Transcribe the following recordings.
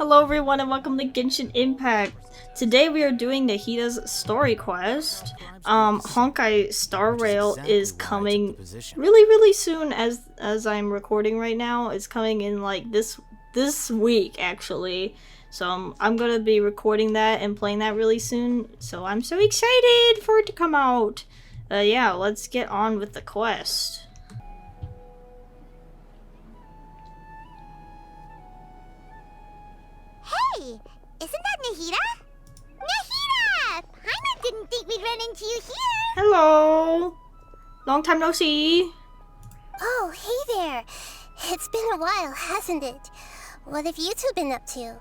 Hello everyone and welcome to Genshin Impact. Today we are doing Nahida's story quest. Honkai Star Rail is coming really soon as I'm recording right now. It's coming in like this week actually. So I'm gonna be recording that and playing that really soon. So I'm so excited for it to come out. Yeah, let's get on with the quest. Hey, isn't that Nahida? Nahida! Paimon didn't think we'd run into you here. Hello! Long time no see. Oh, hey there. It's been a while, hasn't it? What have you two been up to?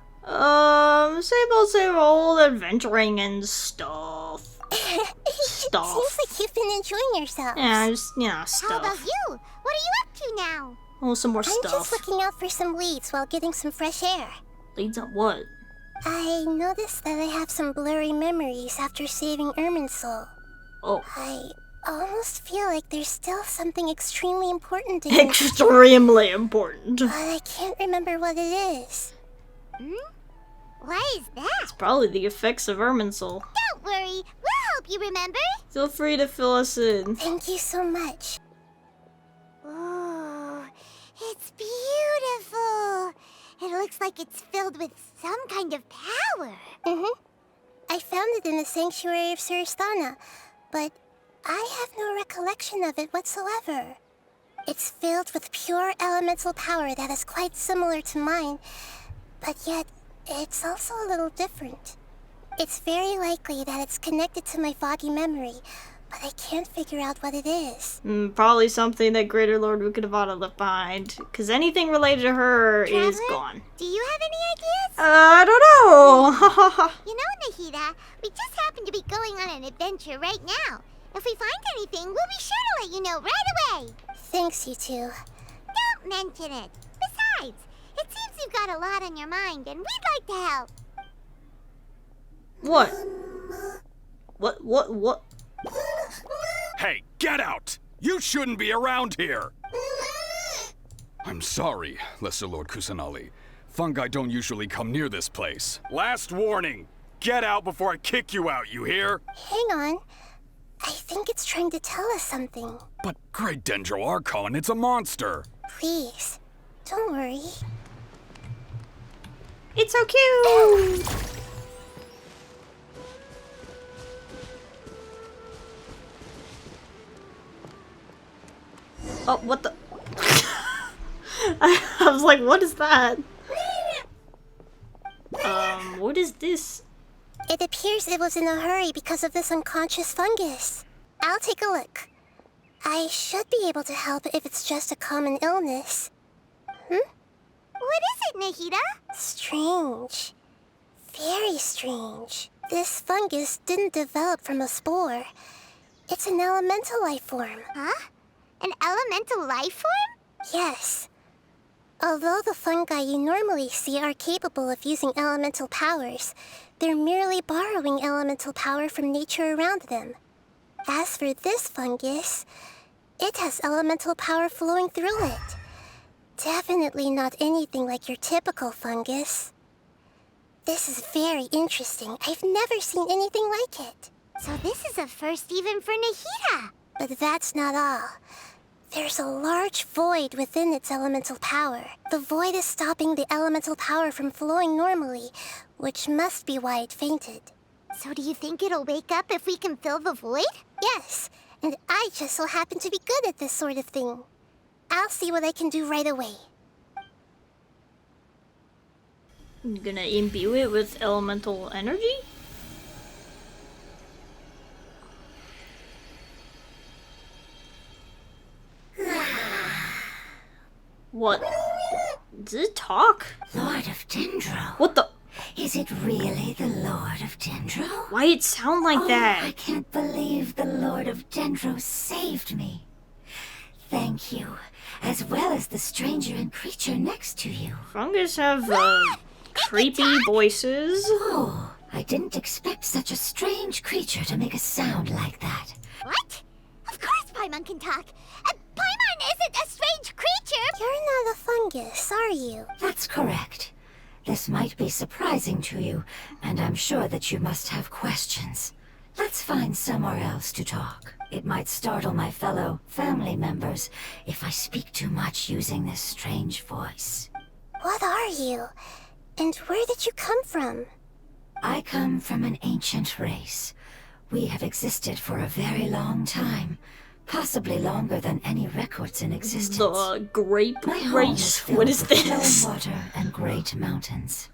Same old adventuring and stuff. Seems like you've been enjoying yourself. Yeah, just, stuff. How about you? What are you up to now? Oh, some more I'm stuff. just looking out for some leads while getting some fresh air. Leads up what? I noticed that I have some blurry memories after saving Irminsul. Oh. I almost feel like there's still something extremely important in it. Extremely important. But I can't remember what it is. Why is that? It's probably the effects of Irminsul. Don't worry, we'll help you remember. Feel free to fill us in. Thank you so much. Ooh, it's beautiful. It looks like it's filled with some kind of power. I found it in the sanctuary of Suristana, but I have no recollection of it whatsoever. It's filled with pure elemental power that is quite similar to mine, but yet it's also a little different. It's very likely that it's connected to my foggy memory, but I can't figure out what it is. Probably something that Greater Lord Rukadavada left behind, because anything related to her is gone. Do you have any ideas? I don't know. You know, Nahida, we just happen to be going on an adventure right now. If we find anything, we'll be sure to let you know right away. Thanks, you two. Don't mention it. Besides, it seems you've got a lot on your mind, and we'd like to help. What? Hey, get out! You shouldn't be around here! I'm sorry, Lesser Lord Kusanali. Fungi don't usually come near this place. Last warning! Get out before I kick you out, you hear? Hang on. I think it's trying to tell us something. But Great Dendro Archon, it's a monster! Please, don't worry. It's so cute. Oh, what the? I was like, what is that? What is this? It appears it was in a hurry because of this unconscious fungus. I'll take a look. I should be able to help if it's just a common illness. What is it, Nahida? Strange. Very strange. This fungus didn't develop from a spore. It's an elemental life form. Huh? An elemental life form? Yes. Although the fungi you normally see are capable of using elemental powers, they're merely borrowing elemental power from nature around them. As for this fungus, it has elemental power flowing through it. Definitely not anything like your typical fungus. This is very interesting. I've never seen anything like it. So this is a first even for Nahida. But that's not all. There's a large void within its elemental power. The void is stopping the elemental power from flowing normally, which must be why it fainted. So do you think it'll wake up if we can fill the void? Yes, and I just so happen to be good at this sort of thing. I'll see what I can do right away. I'm gonna imbue it with elemental energy? What? Does it talk? Lord of Dendro. What the? Is it really the Lord of Dendro? Why it sound like that? I can't believe the Lord of Dendro saved me. Thank you, as well as the stranger and creature next to you. Fungus have, creepy voices. Oh, I didn't expect such a strange creature to make a sound like that. What? Of course Paimon can talk. Paimon isn't a strange creature. You're not a fungus, are you? That's correct. This might be surprising to you, and I'm sure that you must have questions. Let's find somewhere else to talk. It might startle my fellow family members if I speak too much using this strange voice. What are you? And where did you come from? I come from an ancient race. We have existed for a very long time, possibly longer than any records in existence. The grape My home race? is filled What is with this? flowing water and great mountains.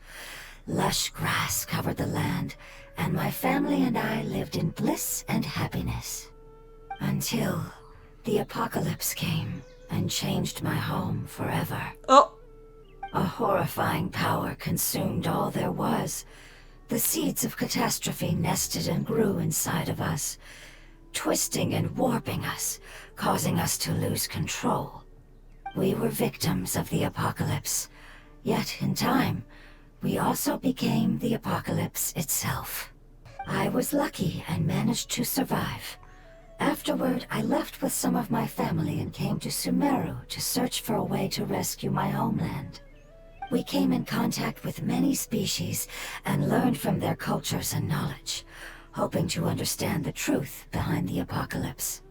Lush grass covered the land, and my family and I lived in bliss and happiness. Until the apocalypse came and changed my home forever. Oh, A horrifying power consumed all there was. The seeds of catastrophe nested and grew inside of us, twisting and warping us, causing us to lose control. We were victims of the apocalypse, yet in time, we also became the apocalypse itself. I was lucky and managed to survive. Afterward, I left with some of my family and came to Sumeru to search for a way to rescue my homeland. We came in contact with many species and learned from their cultures and knowledge, hoping to understand the truth behind the apocalypse.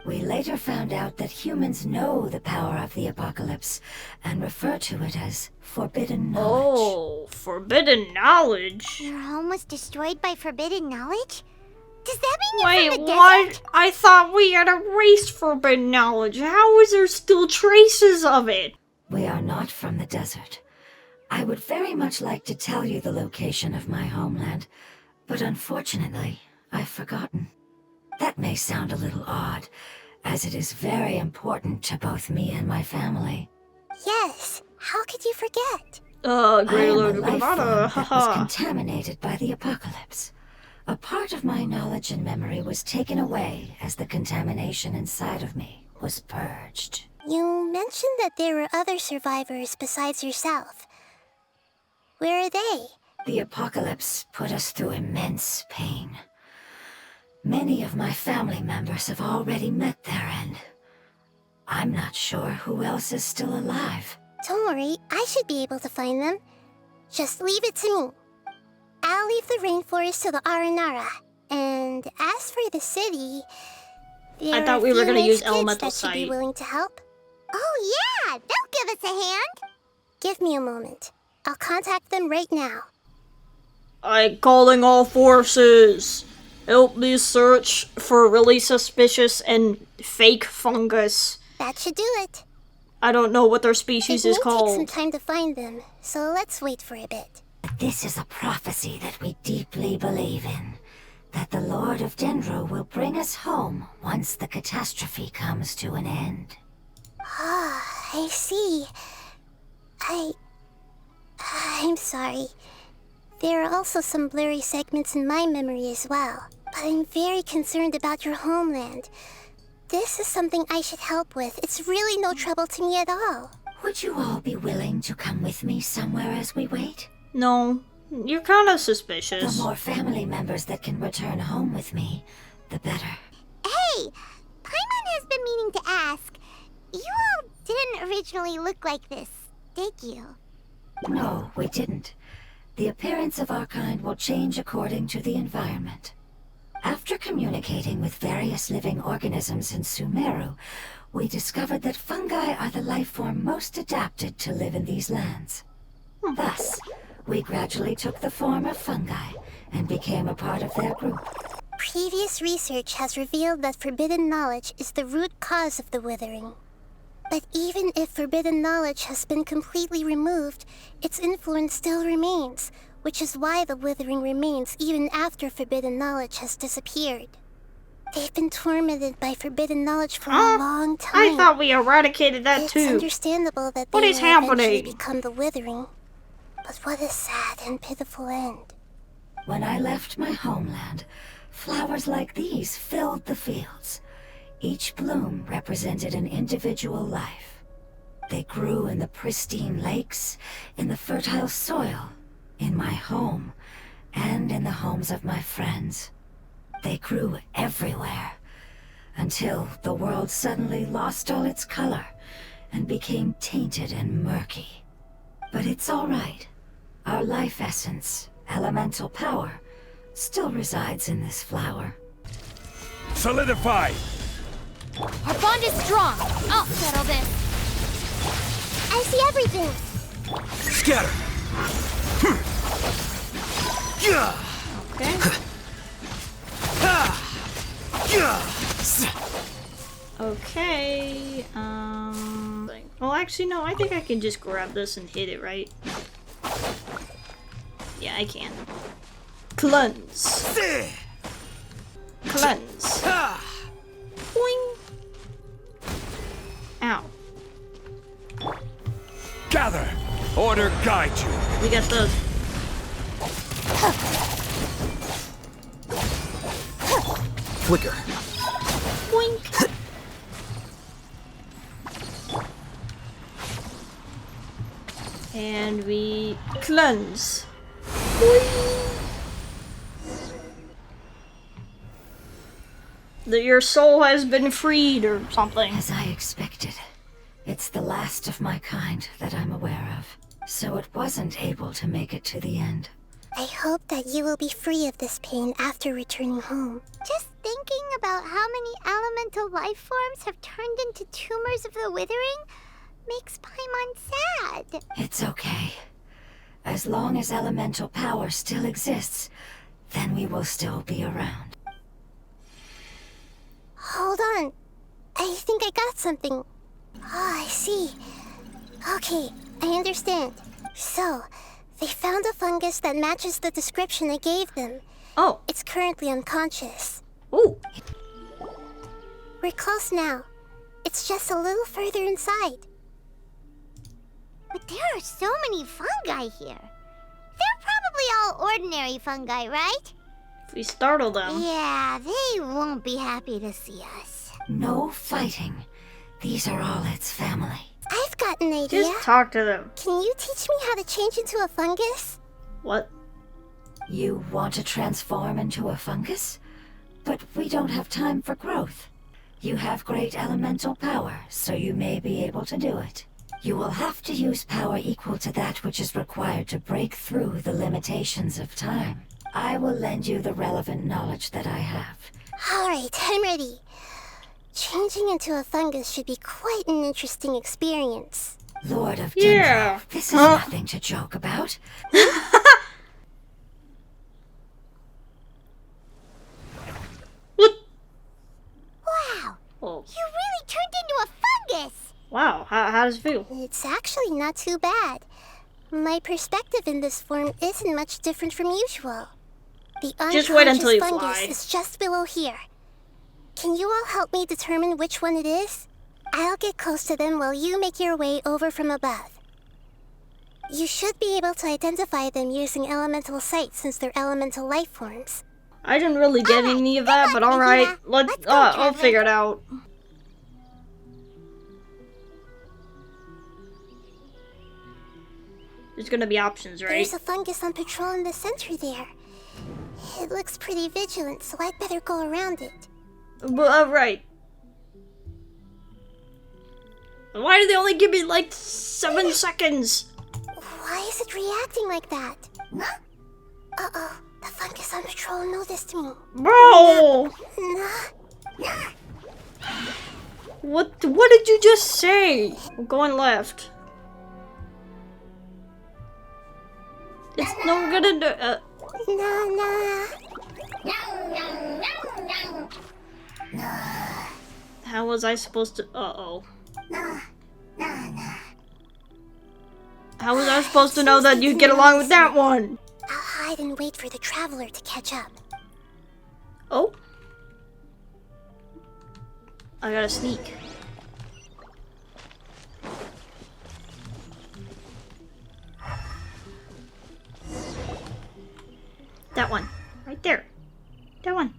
We later found out that humans know the power of the apocalypse and refer to it as forbidden knowledge. oh, forbidden knowledge. Your home was destroyed by forbidden knowledge? Does that mean you're Wait, from the what? desert? I thought we had erased forbidden knowledge. How is there still traces of it? We are not from the desert. I would very much like to tell you the location of my homeland, but unfortunately, I've forgotten. That may sound a little odd, as it is very important to both me and my family. Yes. How could you forget? I Great am Lord a of life form Granada, that was haha. contaminated by the apocalypse. A part of my knowledge and memory was taken away as the contamination inside of me was purged. You mentioned that there were other survivors besides yourself. Where are they? The apocalypse put us through immense pain. Many of my family members have already met their end. I'm not sure who else is still alive. Don't worry, I should be able to find them. Just leave it to me. I'll leave the rainforest to the Aranara. And as for the city, there thought are we were gonna few use nice kids elemental that should be sight. willing to help. Oh yeah, they'll give us a hand. Give me a moment. I'll contact them right now. I'm calling all forces. Help me search for really suspicious and fake fungus. That should do it. I don't know what their species It is may take some called. time to find them, so let's wait for a bit. This is a prophecy that we deeply believe in. That the Lord of Dendro will bring us home once the catastrophe comes to an end. Ah, I see. I'm sorry. There are also some blurry segments in my memory as well. But I'm very concerned about your homeland. This is something I should help with. It's really no trouble to me at all. Would you all be willing to come with me somewhere as we wait? No, you're kind of The suspicious. more family members that can return home with me, the better. Hey! Paimon has been meaning to ask. You all didn't originally look like this, did you? No, we didn't. The appearance of our kind will change according to the environment. After communicating with various living organisms in Sumeru, we discovered that fungi are the life form most adapted to live in these lands. Thus, we gradually took the form of fungi and became a part of their group. Previous research has revealed that forbidden knowledge is the root cause of the withering. But even if forbidden knowledge has been completely removed, its influence still remains, which is why the withering remains even after forbidden knowledge has disappeared. They've been tormented by forbidden knowledge for a long time. I thought we eradicated that It's too. understandable that What they is will eventually happening? become the withering. But what a sad and pitiful end. When I left my homeland, flowers like these filled the fields. Each bloom represented an individual life. They grew in the pristine lakes, in the fertile soil, in my home, and in the homes of my friends. They grew everywhere, until the world suddenly lost all its color and became tainted and murky. But it's all right. Our life essence, elemental power, still resides in this flower. Solidify! Our bond is strong. I'll settle this. I see everything. Scatter! Okay. Well, actually, no. I think I can just grab this and hit it, right? Yeah, I can. Cleanse. Cleanse. Boing. Ow. Gather! Order guide you! We got the. Flicker. Boink. And we cleanse. That your soul has been freed or something. As I expected, it's the last of my kind that I'm aware of, so it wasn't able to make it to the end. I hope that you will be free of this pain after returning home. Just thinking about how many elemental life forms have turned into tumors of the withering makes Paimon sad. It's okay. As long as elemental power still exists, then we will still be around. Hold on. I think I got something. Oh, I see. Okay, I understand. So, they found a fungus that matches the description I gave them. Oh. It's currently unconscious. Ooh. We're close now. It's just a little further inside. But there are so many fungi here. They're probably all ordinary fungi, right? If we startle them. Yeah, they won't be happy to see us. No fighting. These are all its family. I've got an idea. Just talk to them. Can you teach me how to change into a fungus? What? You want to transform into a fungus? But we don't have time for growth. You have great elemental power, so you may be able to do it. You will have to use power equal to that which is required to break through the limitations of time. I will lend you the relevant knowledge that I have. Alright, I'm ready. Changing into a fungus should be quite an interesting experience. Lord of Yeah. Dendro, this is nothing to joke about. Wow! Oh. You really turned into a fungus! Wow. How does it feel? It's actually not too bad. My perspective in this form isn't much different from usual. The Just wait until you unconscious fungus fly. is just below here. Can you all help me determine which one it is? I'll get close to them while you make your way over from above. You should be able to identify them using elemental sight since they're elemental life forms. I didn't really get Alright, any of come that, on, but alright. Nahida. Let's Let's go, I'll Traveler. figure it out. There's gonna be options, right? There's a fungus on patrol in the center there. It looks pretty vigilant, so I'd better go around it. Right. Why do they only give me like 7 seconds? Why is it reacting like that? Uh-oh, the fungus on patrol noticed me. Bro! Nah. What did you just say? I'm going left. It's no gonna do. How was I supposed to? Uh-oh. How was I supposed to know that you'd get along with that one? I'll hide and wait for the traveler to catch up. Oh. I gotta sneak. That one. Right there. That one.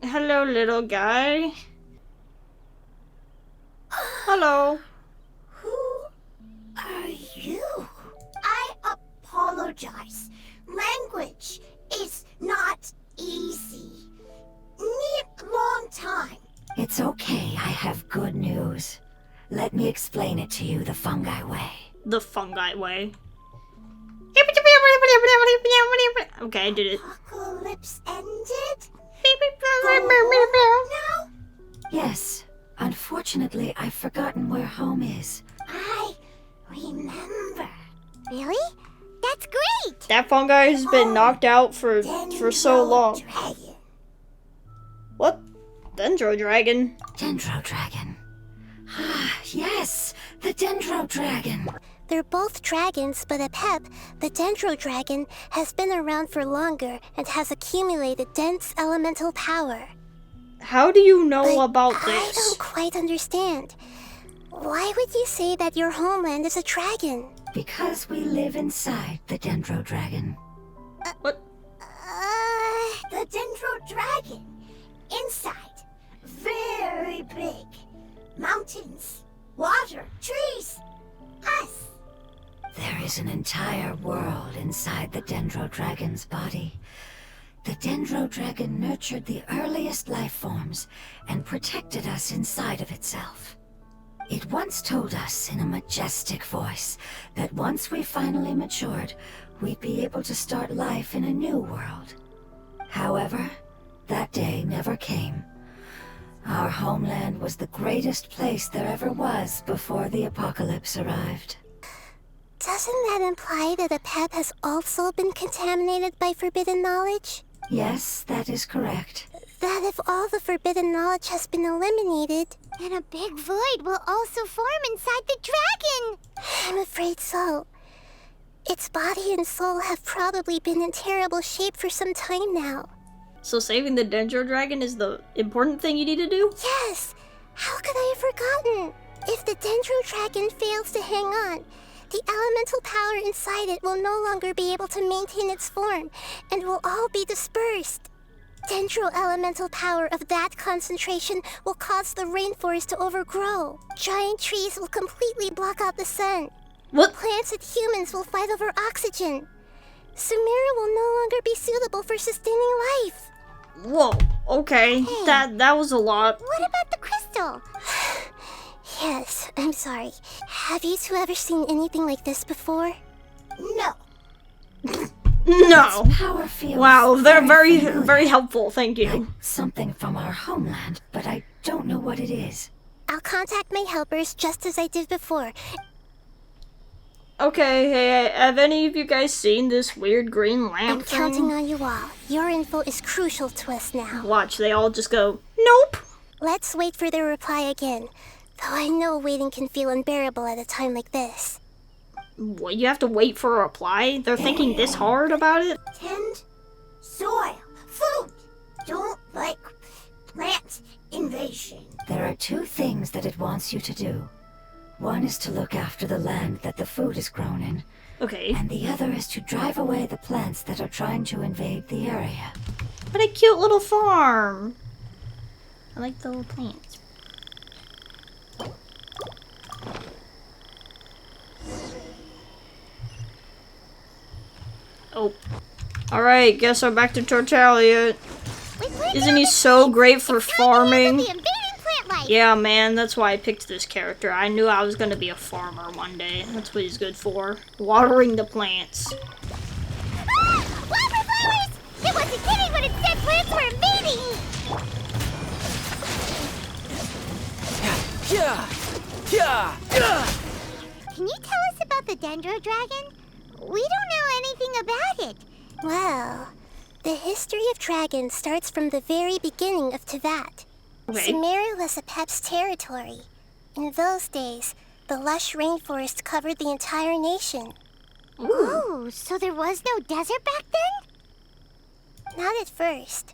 Hello, little guy. Hello. Who are you? I apologize. Language is not easy. Need long time. It's okay, I have good news. Let me explain it to you the fungi way. the fungi way. Okay, I did it. Apocalypse ended? Now? Yes. Unfortunately, I've forgotten where home is. I remember. Really? That's great! That fungi has been knocked out for so long. Dragon. What? Dendro Dragon? Dendro Dragon. Ah, yes! The Dendro Dragon! They're both dragons, but Apep, the Dendro Dragon, has been around for longer and has accumulated dense elemental power. How do you know But about I this? don't quite understand. Why would you say that your homeland is a dragon? Because we live inside the Dendro Dragon. What? The Dendro Dragon. Inside. Very big. Mountains. Water. Trees. Us. There is an entire world inside the Dendro Dragon's body. The Dendro Dragon nurtured the earliest life forms and protected us inside of itself. It once told us in a majestic voice that once we finally matured, we'd be able to start life in a new world. However, that day never came. Our homeland was the greatest place there ever was before the apocalypse arrived. Doesn't that imply that Apep has also been contaminated by forbidden knowledge? Yes, that is correct. That if all the forbidden knowledge has been eliminated, And a big void will also form inside the dragon. I'm afraid so. Its body and soul have probably been in terrible shape for some time now. So saving the Dendro Dragon is the important thing you need to do? Yes! How could I have forgotten? If the Dendro Dragon fails to hang on, the elemental power inside it will no longer be able to maintain its form, and will all be dispersed. Dendro elemental power of that concentration will cause the rainforest to overgrow. Giant trees will completely block out the sun. What? Plants and humans will fight over oxygen. Sumeru will no longer be suitable for sustaining life. Whoa, okay. Hey. That was a lot. What about the crystal? Yes, I'm sorry. Have you two ever seen anything like this before? No. No. Power feels Wow, they're very, familiar. very helpful, thank Like you. something from our homeland, but I don't know what it is. I'll contact my helpers just as I did before. Okay, hey, have any of you guys seen this weird green I'm lamp counting thing? on you all. Your info is crucial to us now. Watch, they all just go, nope. Let's wait for their reply again. Though I know waiting can feel unbearable at a time like this. What, you have to wait for a reply? They're thinking this hard about it? Tend soil. Food. Don't like plant invasion. There are two things that it wants you to do. One is to look after the land that the food is grown in, Okay. and the other is to drive away the plants that are trying to invade the area. What a cute little farm. I like the little plants. Oh. Alright, guess I'm back to Tortalia. Isn't he so great for farming? The invading plant life. Yeah, man, that's why I picked this character. I knew I was gonna be a farmer one day. That's what he's good for. Watering the plants. Ah! Wildflowers! It wasn't kidding when it said plants were invading. Can you tell us about the Dendro Dragon? We don't know anything about it. Well, the history of dragons starts from the very beginning of Tevat. Okay. Sumeru was Apep's territory. In those days, the lush rainforest covered the entire nation. Oh, so there was no desert back then? Not at first.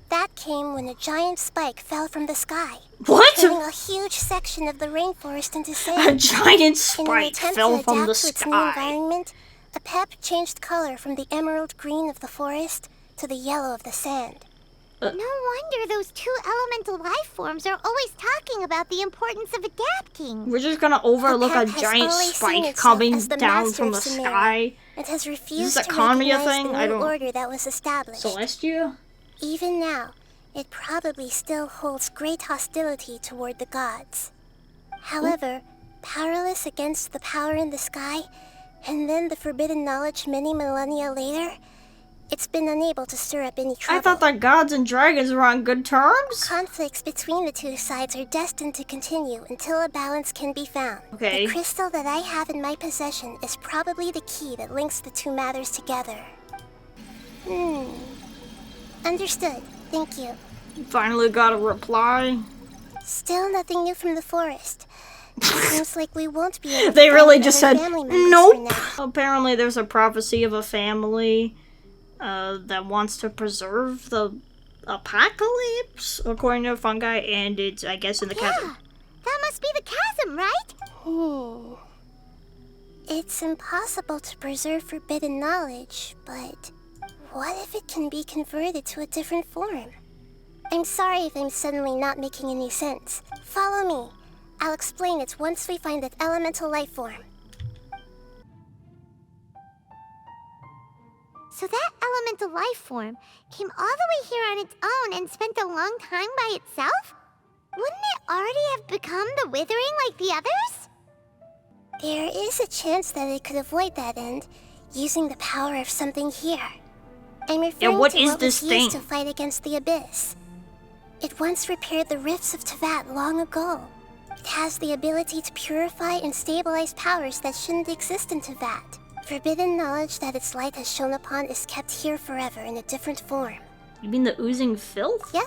That came when a giant spike fell from the sky, What? turning a huge section of the rainforest into A sand. giant In an spike attempt fell to from adapt the to its new sky. environment, Apep changed color from the emerald green of the forest to the yellow of the sand. No wonder those two elemental life forms are always talking about the importance of adapting. We're just gonna overlook a Apep has giant always seen spike itself coming as the down master from of the Sumeru, sky. and has refused a to Kamiya recognize thing? the I new don't- order that was established. Celestia? Even now, it probably still holds great hostility toward the gods. However, powerless against the power in the sky, and then the forbidden knowledge many millennia later, it's been unable to stir up any trouble. I thought that gods and dragons were on good terms? Conflicts between the two sides are destined to continue until a balance can be found. Okay. The crystal that I have in my possession is probably the key that links the two matters together. Understood. Thank you. Finally got a reply. Still nothing new from the forest. Seems like we won't be able to They really find just other said, family members nope. for now. Apparently there's a prophecy of a family that wants to preserve the apocalypse, according to fungi, and it's, I guess, in the chasm. That must be the chasm, right? It's impossible to preserve forbidden knowledge, but what if it can be converted to a different form? I'm sorry if I'm suddenly not making any sense. Follow me. I'll explain it once we find that elemental life form. So that elemental life form came all the way here on its own and spent a long time by itself? Wouldn't it already have become the withering like the others? There is a chance that it could avoid that end, using the power of something here. I'm referring what to is what this was thing? used to fight against the abyss. It once repaired the rifts of Tevat long ago. It has the ability to purify and stabilize powers that shouldn't exist in Tevat. Forbidden knowledge that its light has shone upon is kept here forever in a different form. You mean the oozing filth? Yep.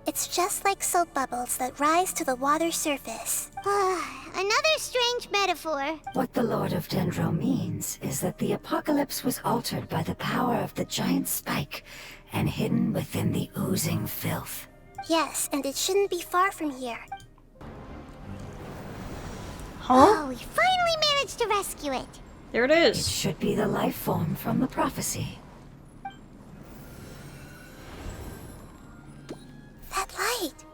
It's just like soap bubbles that rise to the water's surface. Another strange metaphor. What the Lord of Dendro means is that the apocalypse was altered by the power of the giant spike and hidden within the oozing filth. Yes, and it shouldn't be far from here. Huh? Oh, we finally managed to rescue it. There it It is. should be the life form from the prophecy. That light!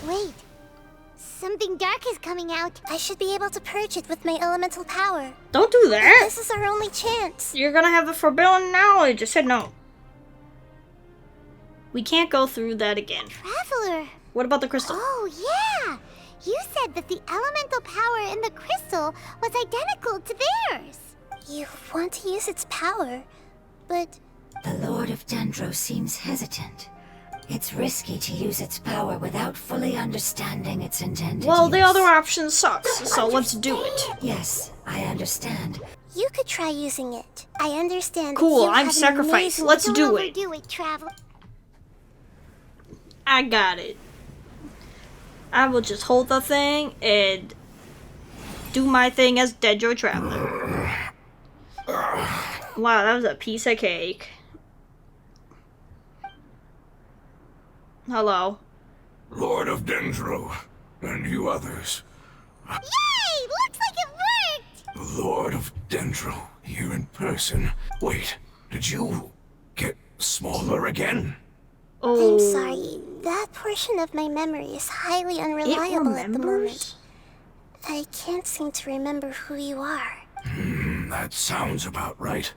Wait. Something dark is coming out. I should be able to purge it with my elemental power. Don't do that! This is our only chance. You're gonna have the forbidden knowledge. I said no. We can't go through that again. Traveler. What about the crystal? Oh, yeah. You said that the elemental power in the crystal was identical to theirs. You want to use its power, but The Lord of Dendro seems hesitant. It's risky to use its power without fully understanding its intended Well, the use. other option sucks, so let's do it. Yes, I understand. you could try using it. I understand. that Cool, you I'm have an sacrificed. amazing- Let's Don't do it. overdo it, traveler. I got it. I will just hold the thing and do my thing as Dendro Traveler. Wow, that was a piece of cake. Hello. Lord of Dendro, and you others. Yay! Looks like it worked! Lord of Dendro, here in person. Wait, did you get smaller again? Oh. I'm sorry. That portion of my memory is highly It unreliable at the moment. remembers? I can't seem to remember who you are. That sounds about right.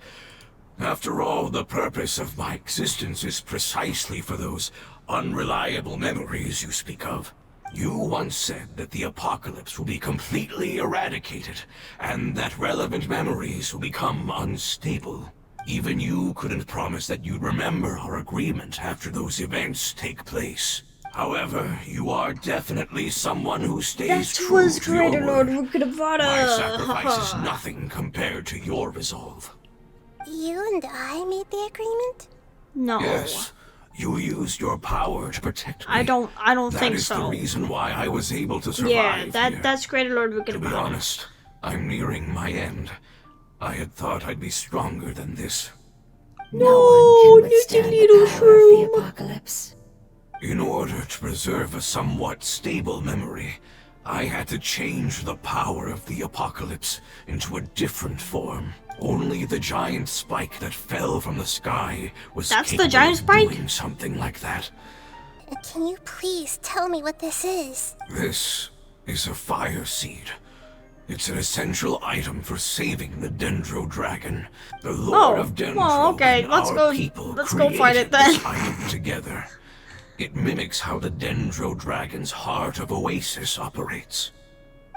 After all, the purpose of my existence is precisely for those unreliable memories you speak of. You once said that the apocalypse will be completely eradicated, and that relevant memories will become unstable. Even you couldn't promise that you'd remember our agreement after those events take place. However, you are definitely someone who stays That true was to your greater Lord word. Rukadavada. My sacrifice is nothing compared to your resolve. You and I made the agreement? No. Yes, you used your power to protect me. I don't think That is the so. reason why I was able to survive Yeah, here. that's greater Lord To be Rukadavada. honest, I'm nearing my end. I had thought I'd be stronger than this. No one can just a withstand little the power of the shroom. apocalypse. In order to preserve a somewhat stable memory, I had to change the power of the apocalypse into a different form. Only the giant spike that fell from the sky was That's the capable giant of spike? doing something like that. Can you please tell me what this is? This is a fire seed. It's an essential item for saving the Dendro Dragon. The Lord Oh, of Dendro well, okay, and let's our go- people let's go fight it created this then. item together. It mimics how the Dendro Dragon's Heart of Oasis operates.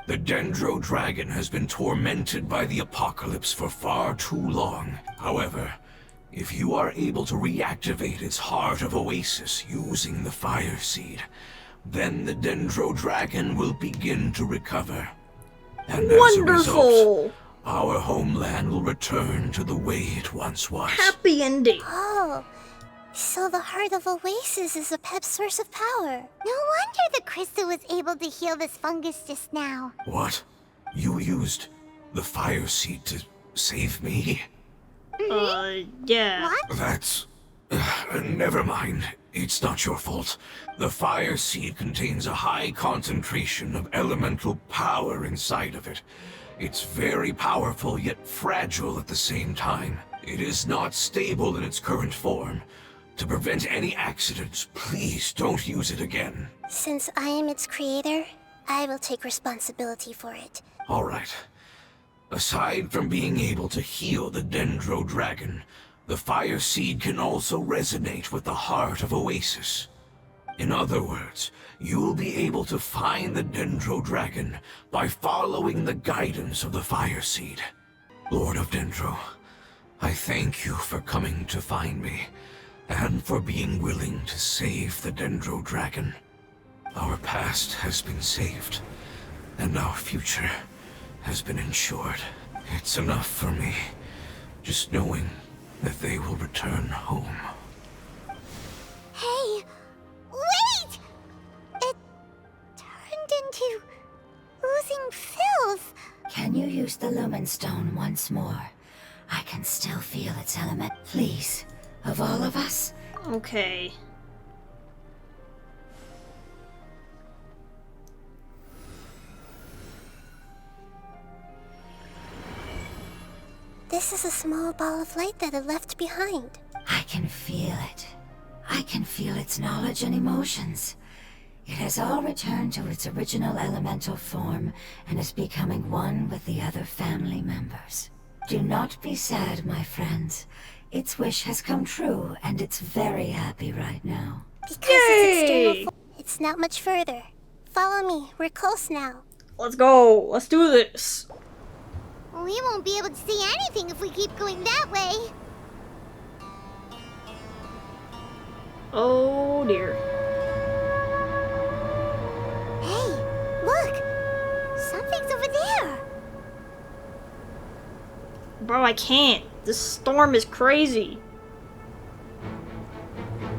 The Dendro Dragon has been tormented by the apocalypse for far too long. However, if you are able to reactivate its Heart of Oasis using the Fire Seed, then the Dendro Dragon will begin to recover. And as a result, Wonderful! our homeland will return to the way it once was. Happy ending. Oh, so the Heart of Oasis is a Pep's source of power. No wonder the crystal was able to heal this fungus just now. What? You used the Fire Seed to save me? Yeah. What? That's... never mind. It's not your fault. The Fire Seed contains a high concentration of elemental power inside of it. It's very powerful, yet fragile at the same time. It is not stable in its current form. To prevent any accidents, please don't use it again. Since I am its creator, I will take responsibility for it. Alright. Aside from being able to heal the Dendro Dragon, the Fire Seed can also resonate with the Heart of Oasis. In other words, you'll be able to find the Dendro Dragon by following the guidance of the Fire Seed. Lord of Dendro, I thank you for coming to find me, and for being willing to save the Dendro Dragon. Our past has been saved, and our future has been ensured. It's enough for me, just knowing that they will return home. Hey, wait! It turned into oozing filth. Can you use the Lumen Stone once more? I can still feel its element. Please, of all of us? Okay. This is a small ball of light that it left behind. I can feel it. I can feel its knowledge and emotions. It has all returned to its original elemental form and is becoming one with the other family members. Do not be sad, my friends. Its wish has come true, and it's very happy right now. Because it's external Yay! it's not much further. Follow me, we're close now. Let's go. Let's do this. We won't be able to see anything if we keep going that way. Oh dear. Hey, look! Something's over there! Bro, I can't. This storm is crazy.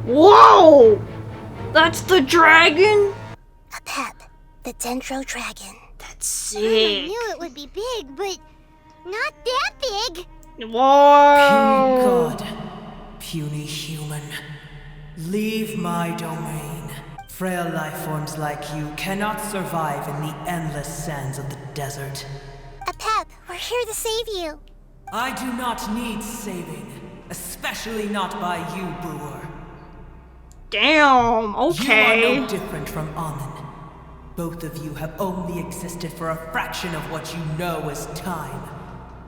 Whoa! That's the dragon? A Pep, the Dendro Dragon. That's I sick. knew it would be big, but not that big. Puny Whoa! god, puny human, leave my domain. Frail life forms like you cannot survive in the endless sands of the desert. A Pep, we're here to save you. I do not need saving, especially not by you, brewer. Damn, You are okay. no different from Amun. Both of you have only existed for a fraction of what you know as time.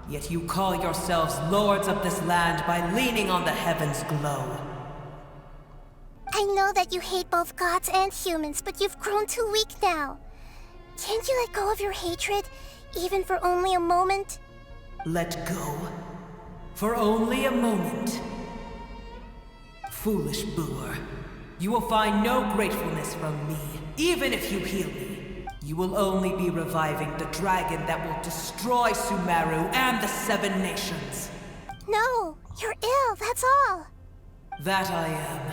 Yet you call yourselves lords of this land by leaning on the heavens' glow. I know that you hate both gods and humans, but you've grown too weak now. Can't you let go of your hatred, even for only a moment? Let go. For only a moment. Foolish brewer. You will find no gratefulness from me, even if you heal me. You will only be reviving the dragon that will destroy Sumeru and the Seven Nations. No, you're ill, that's all. That I am.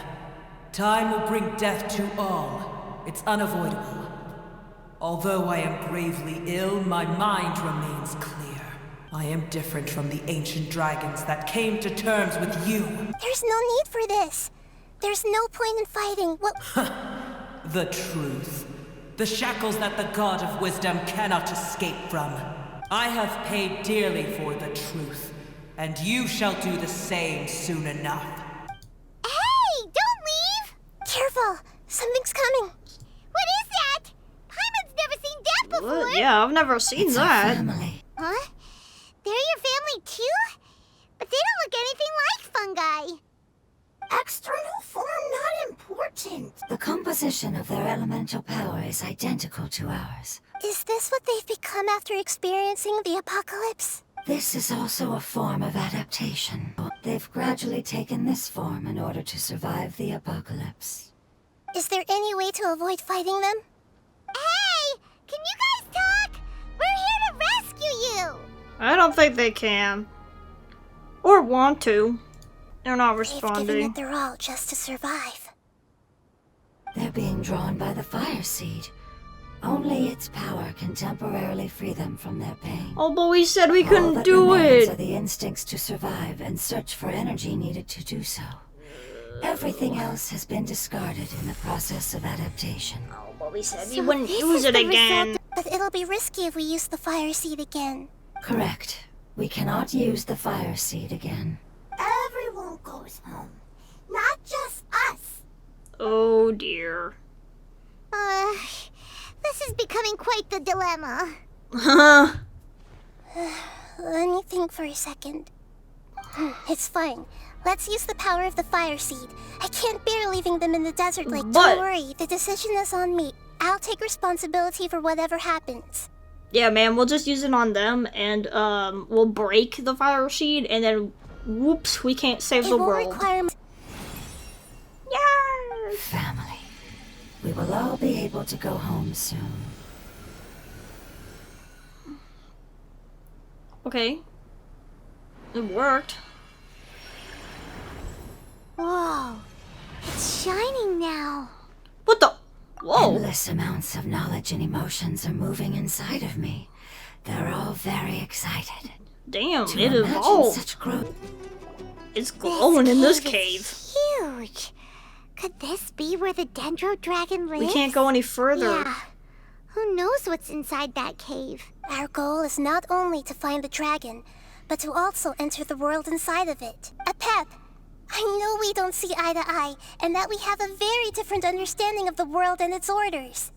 Time will bring death to all. It's unavoidable. Although I am gravely ill, my mind remains clear. I am different from the ancient dragons that came to terms with you. There's no need for this. There's no point in fighting. What? The truth. The shackles that the god of wisdom cannot escape from. I have paid dearly for the truth, and you shall do the same soon enough. Hey, don't leave! Careful, something's coming. What is that? Paimon's never seen that before. What? Yeah, I've never seen It's our that. family. Huh? They're your family too? But they don't look anything like fungi. External form not important. The composition of their elemental power is identical to ours. Is this what they've become after experiencing the apocalypse? This is also a form of adaptation. They've gradually taken this form in order to survive the apocalypse. Is there any way to avoid fighting them? Hey! Can you guys talk? We're here to rescue you! I don't think they can. Or want to. They're not They've given responding. it their all just to survive. They're being drawn by the fire seed. Only its power can temporarily free them from their pain. Oh, but we said we All couldn't that do remains it. are the instincts to survive and search for energy needed to do so. Everything else has been discarded in the process of adaptation. Oh, but we said we So wouldn't this use is it the again. result- But it'll be risky if we use the fire seed again. Correct. We cannot use the fire seed again. Everyone goes home. Not just us. Oh dear. This is becoming quite the dilemma. Let me think for a second. It's fine. Let's use the power of the fire seed. I can't bear leaving them in the desert like, But- don't worry, the decision is on me. I'll take responsibility for whatever happens. Yeah, man, we'll just use it on them, and we'll break the fire seed, and then whoops, we can't save It the won't world. require... Yes! Family. We will all be able to go home soon. Okay. It worked. Whoa. It's shining now. What the? Whoa! Endless amounts of knowledge and emotions are moving inside of me. They're all very excited. Damn, To it imagine evolved. such growth. It's glowing in this Is cave. huge. Could this be where the Dendro Dragon lives? We can't go any further. Yeah. Who knows what's inside that cave? Our goal is not only to find the dragon, but to also enter the world inside of it. Apep, I know we don't see eye to eye, and that we have a very different understanding of the world and its orders.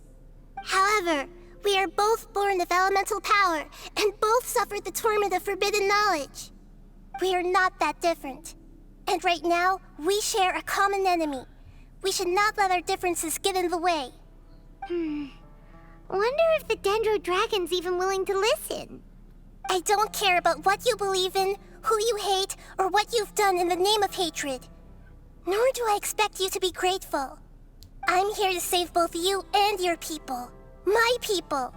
However, we are both born of elemental power, and both suffered the torment of forbidden knowledge. We are not that different. And right now, we share a common enemy. We should not let our differences get in the way. Wonder if the Dendro Dragon's even willing to listen. I don't care about what you believe in, who you hate, or what you've done in the name of hatred. Nor do I expect you to be grateful. I'm here to save both you and your people. My people.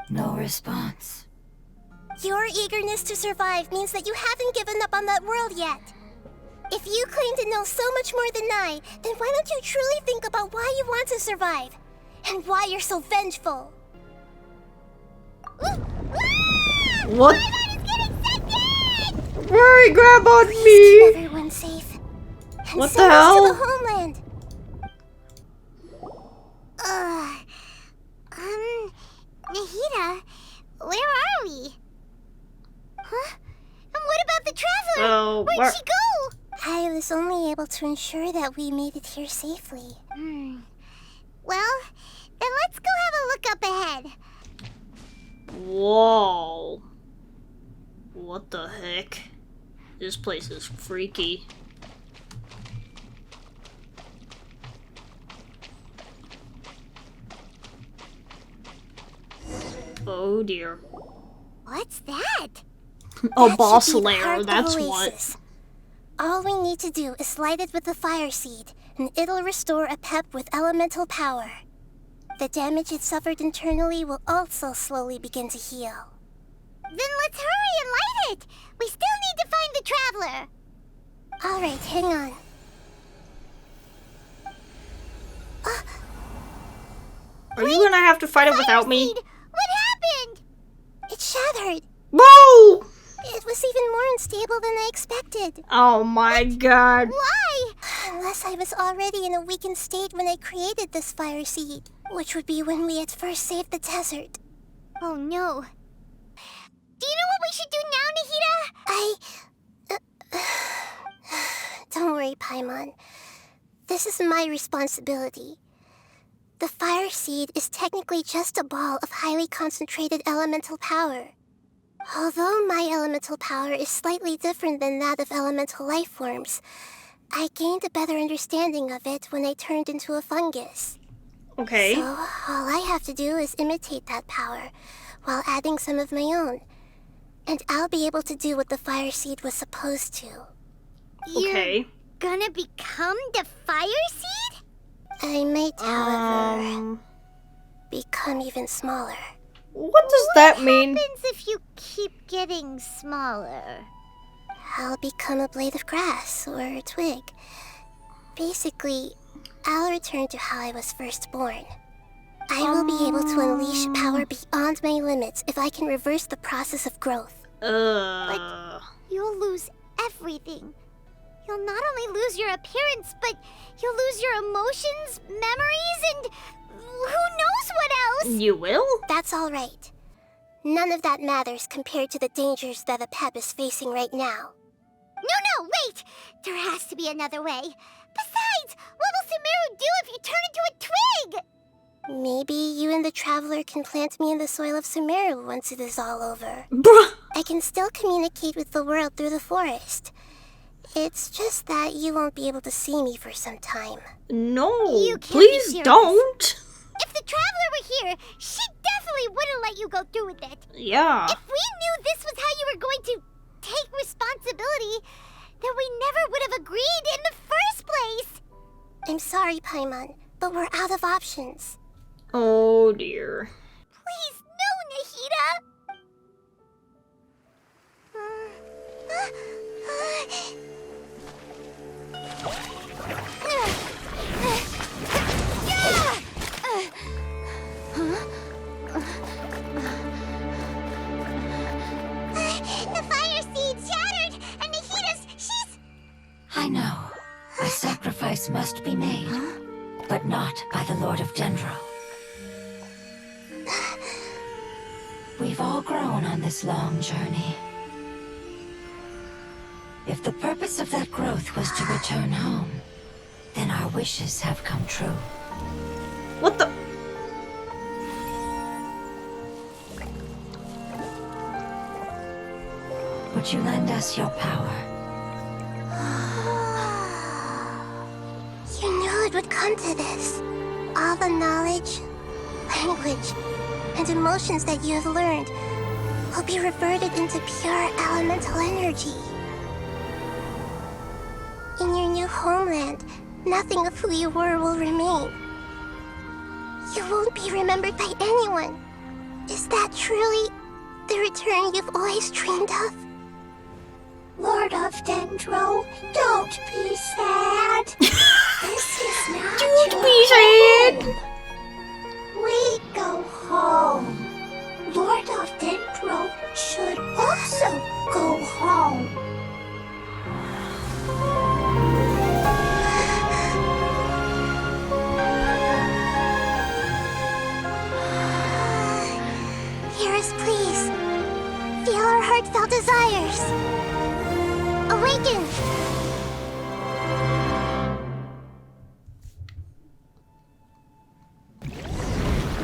No response. Your eagerness to survive means that you haven't given up on that world yet. If you claim to know so much more than I, then why don't you truly think about why you want to survive? And why you're so vengeful? What? Paimon is getting sent in! Hurry, grab on me! Everyone's safe. And What so the is hell? to the homeland. Nahida, where are we? Huh? And what about the traveler? Oh, Where'd she go? I was only able to ensure that we made it here safely. Well, then let's go have a look up ahead. Whoa. What the heck? This place is freaky. Oh dear. What's that? A That boss should be the lair, heart of that's what. Oasis. All we need to do is light it with the fire seed, and it'll restore a pep with elemental power. The damage it suffered internally will also slowly begin to heal. Then let's hurry and light it! We still need to find the traveler! Alright, hang on. Are you gonna have to fight it without me? Seed, what happened? It shattered! Whoa! It was even more unstable than I expected. Oh my god. Why? Unless I was already in a weakened state when I created this fire seed, which would be when we had first saved the desert. Oh no. Do you know what we should do now, Nahida? Don't worry, Paimon. This is my responsibility. The fire seed is technically just a ball of highly concentrated elemental power. Although my elemental power is slightly different than that of elemental life forms, I gained a better understanding of it when I turned into a fungus. Okay. So, all I have to do is imitate that power, while adding some of my own. And I'll be able to do what the fire seed was supposed to. Okay. You're gonna become the fire seed? I might, however, become even smaller. What does that mean? What happens if you keep getting smaller? I'll become a blade of grass or a twig. Basically, I'll return to how I was first born. I will be able to unleash power beyond my limits if I can reverse the process of growth. But you'll lose everything. You'll not only lose your appearance, but you'll lose your emotions, memories, and who knows what else? You will? That's all right. None of that matters compared to the dangers that the Pep is facing right now. No, wait! There has to be another way. Besides, what will Sumeru do if you turn into a twig? Maybe you and the Traveler can plant me in the soil of Sumeru once it is all over. Bruh. I can still communicate with the world through the forest. It's just that you won't be able to see me for some time. No, You can't be please serious. don't. If the Traveler were here, she definitely wouldn't let you go through with it. Yeah. If we knew this was how you were going to take responsibility, then we never would have agreed in the first place. I'm sorry, Paimon, but we're out of options. Oh dear. Please, no, Nahida! The fire seed shattered, and she's... I know. A sacrifice must be made, but not by the Lord of Dendro. We've all grown on this long journey. If the purpose of that growth was to return home, then our wishes have come true. What the? Would you lend us your power? You knew it would come to this. All the knowledge, language, and emotions that you have learned will be reverted into pure elemental energy. In your new homeland, nothing of who you were will remain. You won't be remembered by anyone. Is that truly the return you've always dreamed of? Lord of Dendro, don't be sad. This is not Don't be sad. We go home. Lord of Dendro should also go home. Hear us, please. Feel our heartfelt desires. Awaken!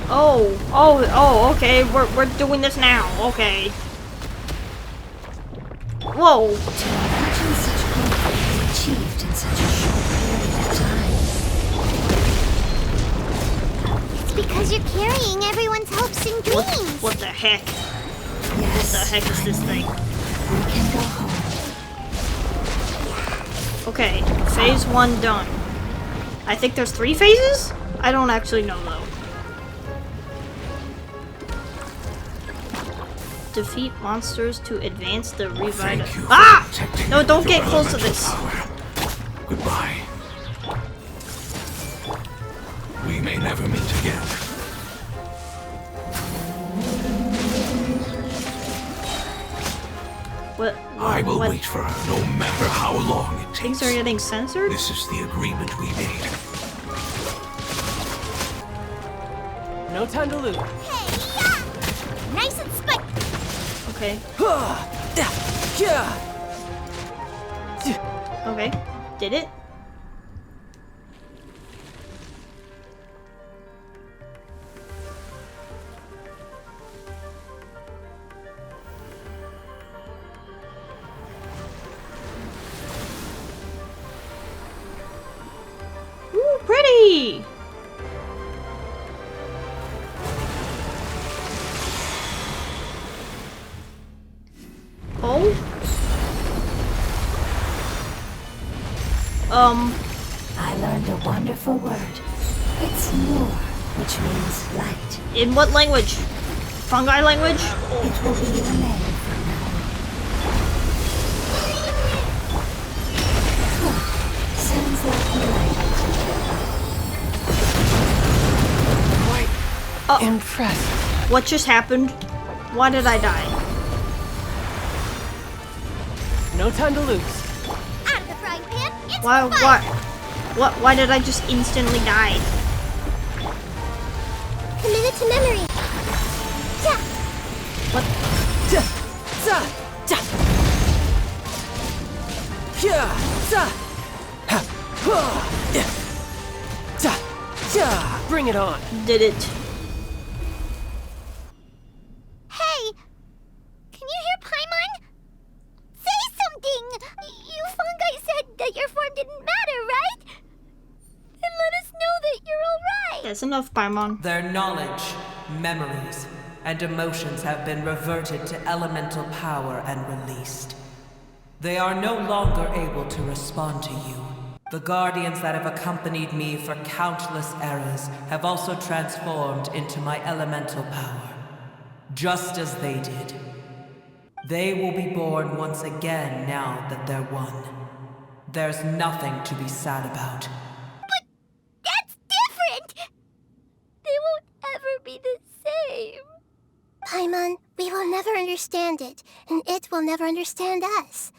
Oh, okay, we're doing this now, okay. Whoa! To imagine such growth was achieved in such a short period of time. It's because you're carrying everyone's hopes and dreams. What the heck? Yes, What the heck is this thing? we can go home. Okay, phase 1 done. I think there's 3 phases? I don't actually know though. Defeat monsters to advance the revive. Thank you for Ah! protecting No, don't your get close to elemental this. power. Goodbye. We may never meet again. What? I will what? wait for her, no matter how long it takes. Things are getting censored? This is the agreement we made. No time to lose. Hey, yeah! Nice and spike. Okay. Okay. Did it? I learned a wonderful word. It's Nur, which means light. In what language? Fungi language? It will be your name from now on. Sounds like you like it. Quite impressive. What just happened? Why did I die? No time to lose. Out of the frying pan, it's Why? fire. What? Why did I just instantly die? Commit it to memory. Yeah. What? Ja, za, ja. Yeah, za. Ha, ha, yeah. Ja, ja. Bring it on. Did it? Hey, can you hear Paimon? Say something! You fungi said that your form didn't matter, right? Then let us know that you're alright! That's enough, Paimon. Their knowledge, memories, and emotions have been reverted to elemental power and released. They are no longer able to respond to you. The guardians that have accompanied me for countless eras have also transformed into my elemental power, just as they did. They will be born once again now that they're one. There's nothing to be sad about. But that's different! They won't ever be the same. Paimon, we will never understand it, and it will never understand us.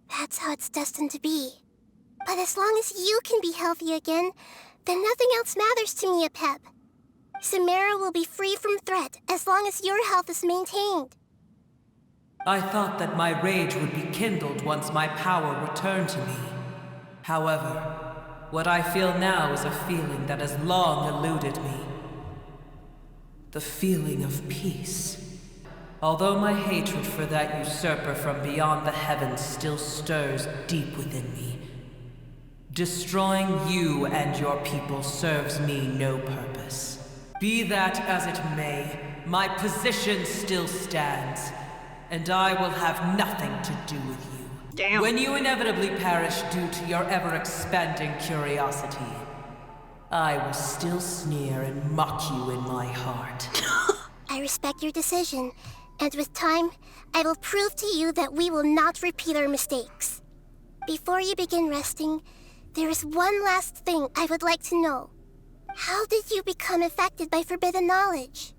That's how it's destined to be. But as long as you can be healthy again, then nothing else matters to me, Apep. Samara will be free from threat as long as your health is maintained. I thought that my rage would be kindled once my power returned to me. However, what I feel now is a feeling that has long eluded me. The feeling of peace. Although my hatred for that usurper from beyond the heavens still stirs deep within me, destroying you and your people serves me no purpose. Be that as it may, my position still stands, and I will have nothing to do with you. Damn. When you inevitably perish due to your ever-expanding curiosity, I will still sneer and mock you in my heart. I respect your decision, and with time, I will prove to you that we will not repeat our mistakes. Before you begin resting, there is one last thing I would like to know. How did you become affected by forbidden knowledge?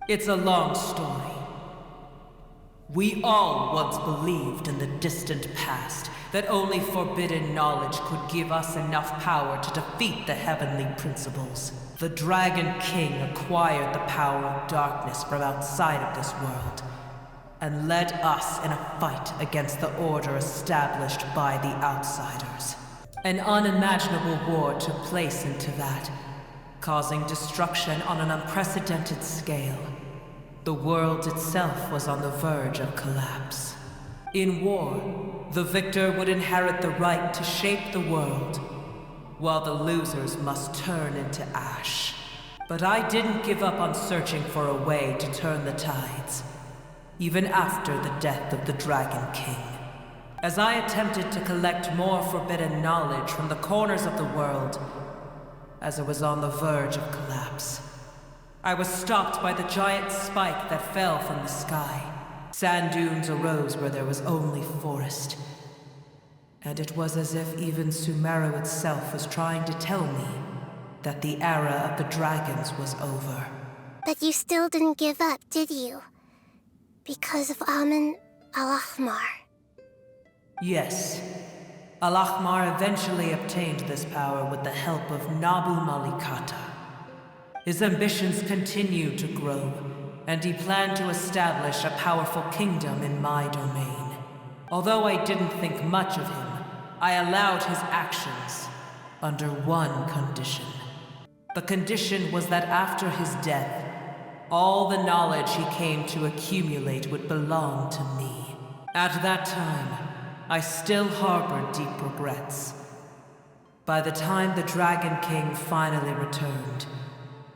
It's a long story. We all once believed in the distant past that only forbidden knowledge could give us enough power to defeat the heavenly principles. The Dragon King acquired the power of darkness from outside of this world, and led us in a fight against the order established by the outsiders. An unimaginable war took place into that, causing destruction on an unprecedented scale. The world itself was on the verge of collapse. In war, the victor would inherit the right to shape the world, while the losers must turn into ash. But I didn't give up on searching for a way to turn the tides, even after the death of the Dragon King. As I attempted to collect more forbidden knowledge from the corners of the world, as it was on the verge of collapse, I was stopped by the giant spike that fell from the sky. Sand dunes arose where there was only forest. And it was as if even Sumeru itself was trying to tell me that the era of the dragons was over. But you still didn't give up, did you? Because of Amun Al-Ahmar. Yes. Al-Ahmar eventually obtained this power with the help of Nabu Malikata. His ambitions continued to grow, and he planned to establish a powerful kingdom in my domain. Although I didn't think much of him, I allowed his actions under one condition. The condition was that after his death, all the knowledge he came to accumulate would belong to me. At that time, I still harbored deep regrets. By the time the Dragon King finally returned,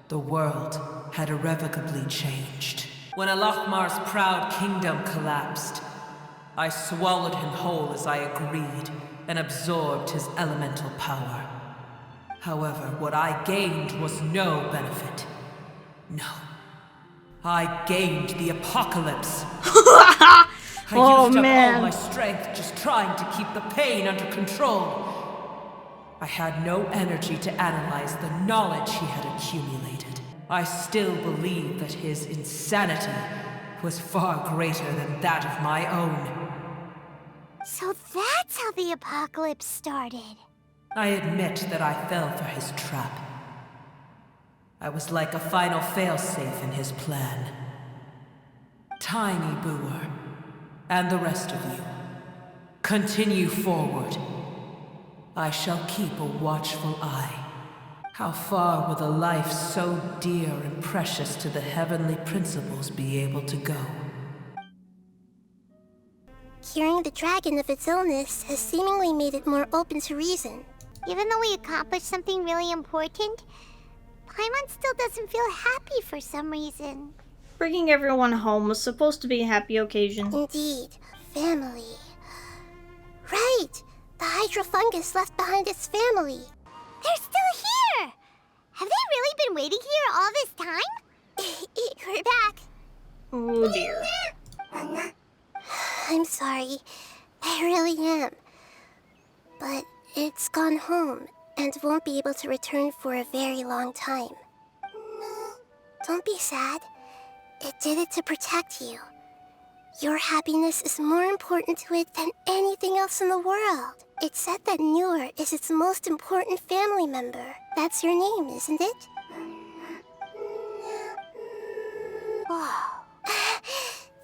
the world had irrevocably changed. When Al-Ahmar's proud kingdom collapsed, I swallowed him whole as I agreed, and absorbed his elemental power. However, what I gained was no benefit. No. I gained the apocalypse. I used up all my strength just trying to keep the pain under control. I had no energy to analyze the knowledge he had accumulated. I still believe that his insanity was far greater than that of my own. So that's how the apocalypse started. I admit that I fell for his trap. I was like a final failsafe in his plan. Tiny Booer, and the rest of you, continue forward. I shall keep a watchful eye. How far will a life so dear and precious to the heavenly principles be able to go? Curing the dragon of its illness has seemingly made it more open to reason. Even though we accomplished something really important, Paimon still doesn't feel happy for some reason. Bringing everyone home was supposed to be a happy occasion. Indeed. Family. Right! The Hydra fungus left behind its family. They're still here! Have they really been waiting here all this time? We're back. Oh dear. I'm sorry. I really am. But it's gone home and won't be able to return for a very long time. Don't be sad. It did it to protect you. Your happiness is more important to it than anything else in the world. It's said that Newer is its most important family member. That's your name, isn't it? Oh.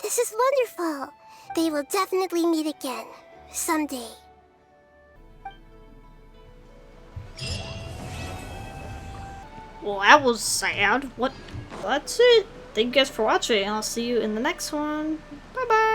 This is wonderful. They will definitely meet again. Someday. Well, that was sad. What? That's it. Thank you guys for watching. I'll see you in the next one. Bye bye.